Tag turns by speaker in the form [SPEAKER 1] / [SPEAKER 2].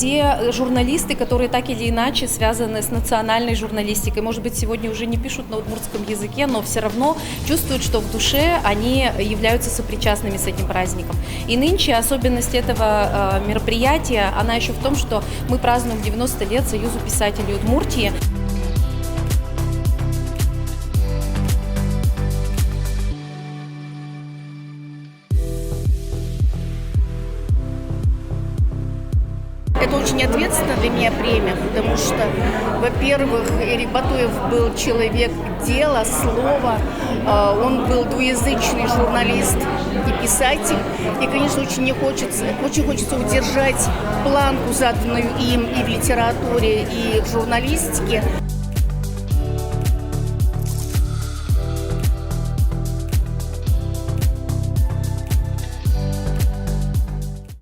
[SPEAKER 1] все журналисты, которые так или иначе связаны с национальной журналистикой. Может быть, сегодня уже не пишут на удмуртском языке, но все равно чувствуют, что в душе они являются сопричастными с этим праздником. И нынче особенность этого мероприятия, она еще в том, что мы празднуем 90 лет Союзу писателей Удмуртии.
[SPEAKER 2] Это очень ответственно для меня премия, потому что, во-первых, Эрик Батуев был человек дела, слова, он был двуязычный журналист и писатель, и, конечно, очень хочется удержать планку, заданную им и в литературе, и в журналистике,